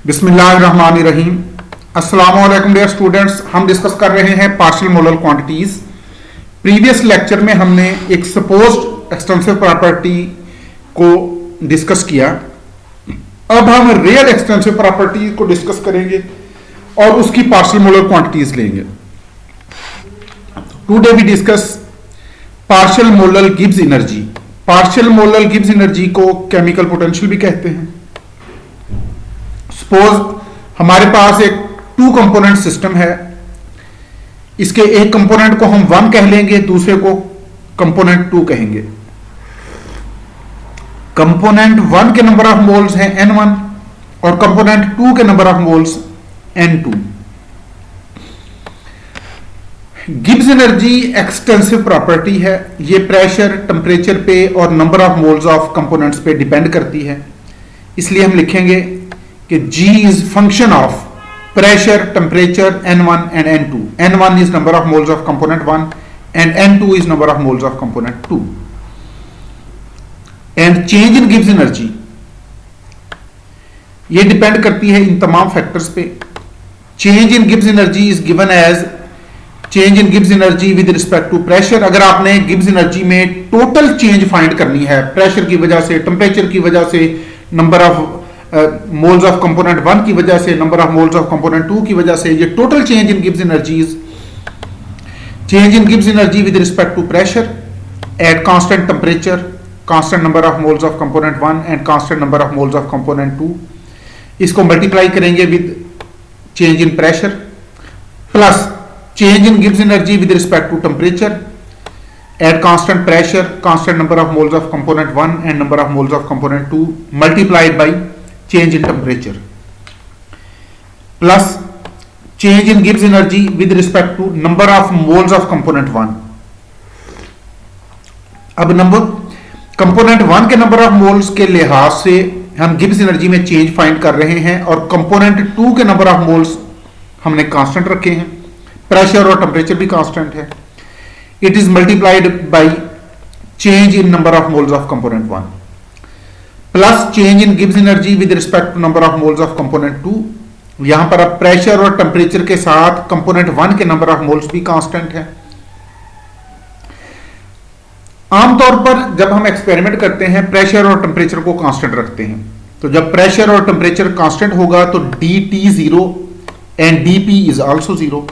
बिस्मिल्लाहिर्रहमानिर्रहीम। अस्सलाम वालेकुम डियर स्टूडेंट्स, हम डिस्कस कर रहे हैं partial molar quantities. Previous lecture में हमने एक सपोज्ड एक्सटेंसिव प्रॉपर्टी को डिस्कस किया। अब हम रियल एक्सटेंसिव प्रॉपर्टी को डिस्कस करेंगे और उसकी पार्शियल मोलर क्वांटिटीज लेंगे। Today we discuss partial molar Gibbs energy. Partial molar Gibbs energy को केमिकल पोटेंशियल भी कहते हैं। सपोज हमारे पास एक टू कंपोनेंट सिस्टम है। इसके एक कंपोनेंट को हम 1 कह लेंगे, दूसरे को कंपोनेंट 2 कहेंगे। कंपोनेंट 1 के नंबर ऑफ मोल्स हैं N1 और कंपोनेंट 2 के number of moles N2। Gibbs energy extensive property है। यह प्रेशर, टेम्परेचर पे और number of moles of components पे डिपेंड करती है। इसलिए हम लिखेंगे कि G is function of pressure, temperature, N1 and N2. N1 is number of moles of component 1 and N2 is number of moles of component 2. And change in Gibbs energy, ये depend करती है इन तमाम फैक्टर्स पे। Change in Gibbs energy is given as change in Gibbs energy with respect to pressure. अगर आपने गिब्स energy में टोटल चेंज फाइंड करनी है, प्रेशर की वजह से, टेम्परेचर की वजह से, number of moles of component 1 की वजह से, number of moles of component 2 की वजह से, ये total change in Gibbs energies, change in Gibbs energy with respect to pressure at constant temperature, constant number of moles of component 1 and constant number of moles of component 2। इसको multiply करेंगे with change in pressure plus change in Gibbs energy with respect to temperature at constant pressure, constant number of moles of component 1 and number of moles of component 2 multiplied by change in temperature plus change in Gibbs energy with respect to number of moles of component 1। अब number component 1 के number of moles के लिहाज से हम Gibbs energy में change find कर रहे हैं और कंपोनेंट 2 के नंबर ऑफ मोल्स हमने कांस्टेंट रखे हैं। प्रेशर और टेम्परेचर भी कांस्टेंट है। It is multiplied by change in number of moles of component 1 plus change in Gibbs energy with respect to number of moles of component 2। यहां पर अब pressure और टेम्परेचर के साथ कंपोनेंट 1 के नंबर ऑफ मोल्स भी constant है। आमतौर पर जब हम एक्सपेरिमेंट करते हैं प्रेशर और टेम्परेचर को कांस्टेंट रखते हैं। तो जब प्रेशर और टेम्परेचर कांस्टेंट होगा तो dt 0 and dp is also 0।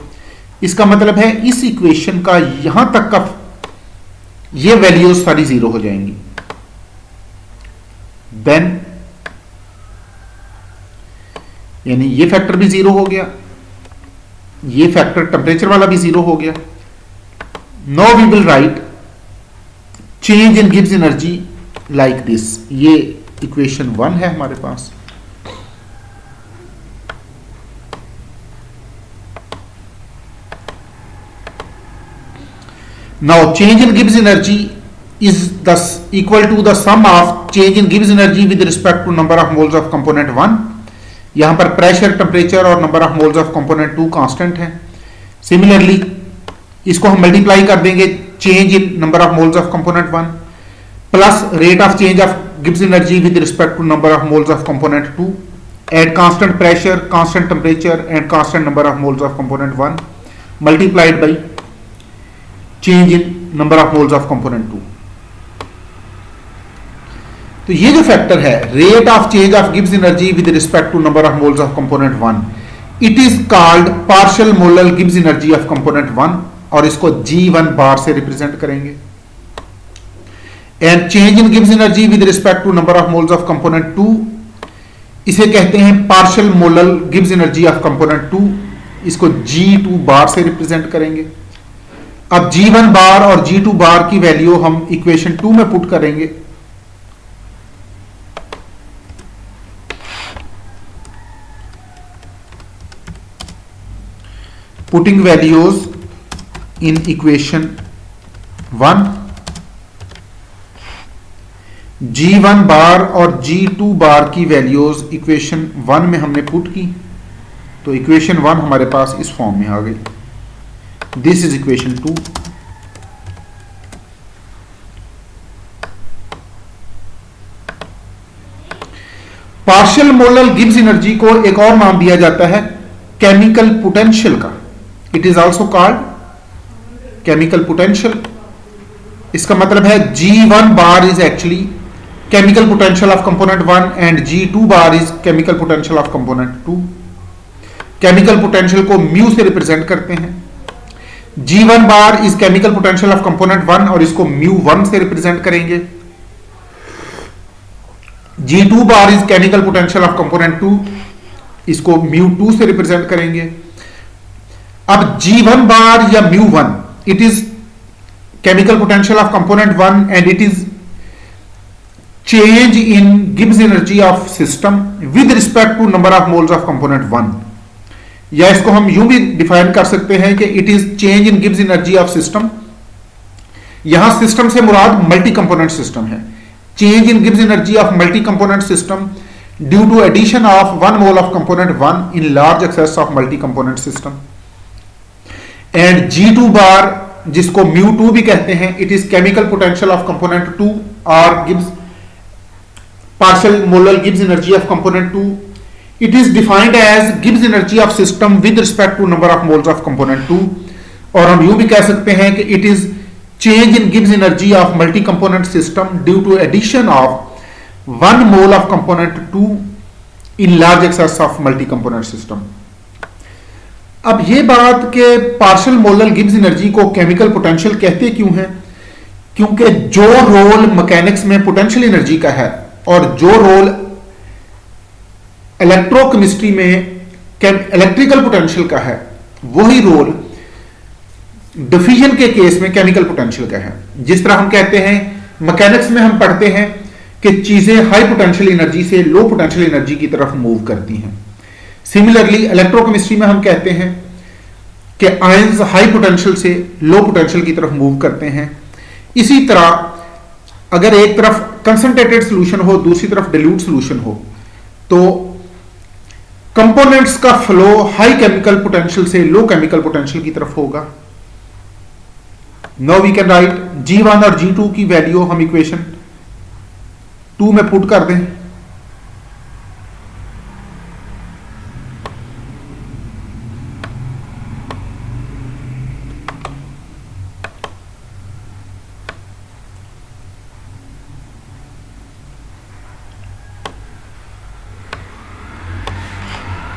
इसका मतलब है इस इक्वेशन का यहां तक का ये वैल्यूज सारी 0 हो जाएंगी। देन यानी ये फैक्टर भी 0 हो गया, ये फैक्टर टेम्परेचर वाला भी 0 हो गया। Now we will write change in Gibbs energy like this. ये इक्वेशन 1 है हमारे पास। Now change in Gibbs energy is thus equal to the sum of change in Gibbs energy with respect to number of moles of component 1। यहां पर pressure, temperature और number of moles of component 2 constant है। Similarly इसको हम multiply कर देंगे change in number of moles of component 1 plus rate of change of Gibbs energy with respect to number of moles of component 2 at constant pressure, constant temperature and constant number of moles of component 1 multiplied by change in number of moles of component 2। तो ये जो factor है rate of change of Gibbs energy with respect to number of moles of component 1, it is called partial molar Gibbs energy of component 1 और इसको G1 bar से represent करेंगे। And change in Gibbs energy with respect to number of moles of component 2, इसे कहते हैं partial molar Gibbs energy of component 2, इसको G2 बार से represent करेंगे। अब G1 बार और G2 बार की वैल्यू हम इक्वेशन 2 में पुट करेंगे। Putting values in equation 1, G1 बार और G2 बार की वैल्यूज इक्वेशन 1 में हमने पुट की तो इक्वेशन 1 हमारे पास इस फॉर्म में आ गई। This is equation 2। Partial molar Gibbs energy को एक और नाम दिया जाता है केमिकल पोटेंशियल का। It is also called chemical potential. इसका मतलब है G1 bar is actually chemical potential of component 1 and G2 bar is chemical potential of component 2। Chemical potential को म्यू से रिप्रेजेंट करते हैं। G1 bar is chemical potential of component 1 और इसको μ1 से रिप्रेजेंट करेंगे। G2 bar is chemical potential of component 2, इसको μ2 से रिप्रेजेंट करेंगे। अब G1 बार या μ1 it is chemical potential of component 1 and it is change in Gibbs energy of system with respect to number of moles of component 1, या इसको हम यूं भी डिफाइन कर सकते हैं कि it is change in Gibbs energy of system. यहां सिस्टम से मुराद मल्टी कंपोनेंट सिस्टम है। Change in Gibbs energy of multi component system due to addition of 1 mole of component 1 in large excess of multi component system. And G2 bar जिसको μ2 भी कहते हैं, it is chemical potential of component 2 और Gibbs partial molar Gibbs energy of component 2। It is defined as Gibbs energy of system with respect to number of moles of component 2, और हम यूं भी कह सकते हैं कि it is change in Gibbs energy of multi component system due to addition of 1 mole of component 2 in large excess of multi component system। अब ये बात कि पार्शियल मोलर गिब्स एनर्जी को केमिकल पोटेंशियल कहते क्यों हैं, क्योंकि जो रोल मैकेनिक्स में पोटेंशियल एनर्जी का है और जो रोल इलेक्ट्रोकेमिस्ट्री में इलेक्ट्रिकल पोटेंशियल का है, वही रोल डिफिजन के केस में केमिकल पोटेंशियल का है। जिस तरह हम कहते हैं मैकेनिक्स में हम पढ़ते हैं कि चीजें हाई पोटेंशियल एनर्जी से लो पोटेंशियल एनर्जी की तरफ मूव करती हैं। सिमिलरली इलेक्ट्रोकेमिस्ट्री में हम कहते हैं कि आयंस हाई पोटेंशियल से लो पोटेंशियल की तरफ मूव करते हैं। इसी तरह अगर एक तरफ कंसंट्रेटेड सॉल्यूशन हो, दूसरी तरफ डिल्यूट सॉल्यूशन हो, तो कंपोनेंट्स का फ्लो हाई केमिकल पोटेंशियल से लो केमिकल पोटेंशियल की तरफ होगा। Now we can write G1 और G2 की वैल्यू हम इक्वेशन 2 में पुट कर दें।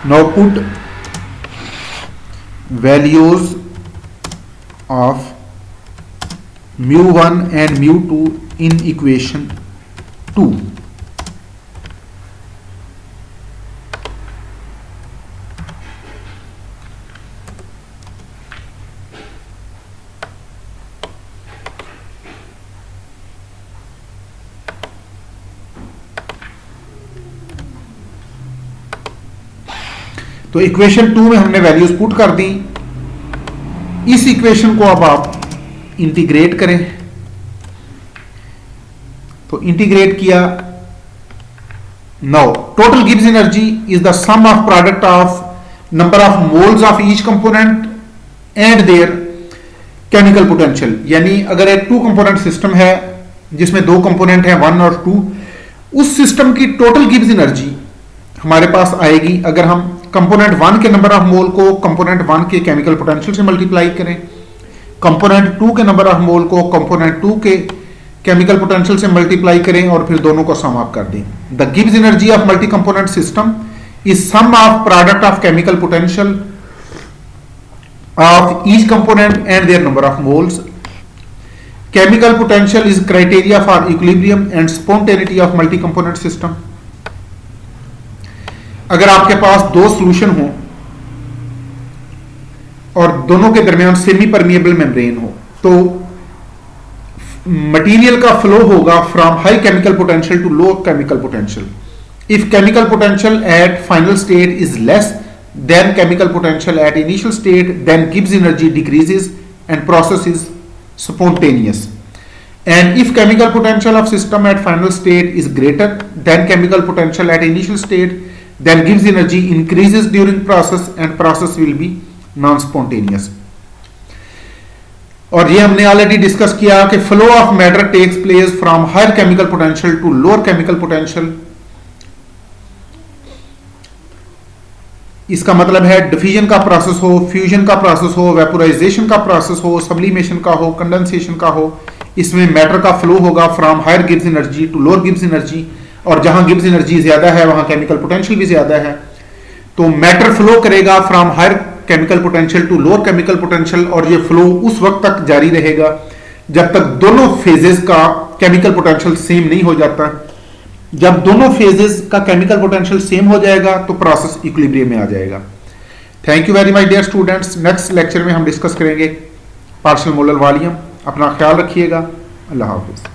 Now put values of μ1 and μ2 in equation 2। तो इक्वेशन 2 में हमने वैल्यूज पुट कर दी। इस इक्वेशन को अब आप इंटीग्रेट करें, तो इंटीग्रेट किया। Now total Gibbs energy is the sum of product of number of moles of each component and their chemical potential. यानी अगर एक 2 कंपोनेंट सिस्टम है जिसमें 2 कंपोनेंट हैं 1 और 2, उस सिस्टम की टोटल गिब्स एनर्जी हमारे पास आएगी अगर हम कंपोनेंट 1 के नंबर ऑफ मोल को कंपोनेंट 1 के केमिकल पोटेंशियल से मल्टीप्लाई करें, कंपोनेंट 2 के नंबर ऑफ मोल को कंपोनेंट 2 के केमिकल पोटेंशियल से मल्टीप्लाई करें और फिर दोनों को सम अप कर दें। The Gibbs energy of multi component system is sum of product of chemical potential of each component and their number of moles. Chemical potential is criteria for equilibrium and spontaneity of multi component system. अगर आपके पास 2 solution हो और दोनों के दरमियान semi permeable membrane हो, तो material का फ्लो होगा from high chemical potential to low chemical potential. If chemical potential at final state is less than chemical potential at initial state, then Gibbs energy decreases and process is spontaneous. And if chemical potential of system at final state is greater than chemical potential at initial state, then Gibbs energy increases during process and process will be non-spontaneous। और ये हमने already discuss किया कि flow of matter takes place from higher chemical potential to lower chemical potential इसका मतलब है diffusion का process हो, फ्यूजन का प्रोसेस हो, वेपोराइजेशन का प्रोसेस हो, सब्लिमेशन का हो, कंडेंसेशन का हो, इसमें मैटर का फ्लो होगा from higher Gibbs energy to lower Gibbs energy, और जहां गिब्स एनर्जी ज्यादा है वहां केमिकल पोटेंशियल भी ज्यादा है। तो मैटर फ्लो करेगा from higher chemical potential to lower chemical potential, और ये फ्लो उस वक्त तक जारी रहेगा जब तक दोनों फेजेस का केमिकल पोटेंशियल सेम नहीं हो जाता। जब दोनों फेजेस का केमिकल पोटेंशियल सेम हो जाएगा तो प्रोसेस इक्विलिब्रियम में आ जाएगा। Thank you very much dear students. Next lecture में हम डिस्कस करेंगे पार्शियल मोलर वॉल्यूम। अपना ख्याल रखिएगा। अल्लाह हाफिज।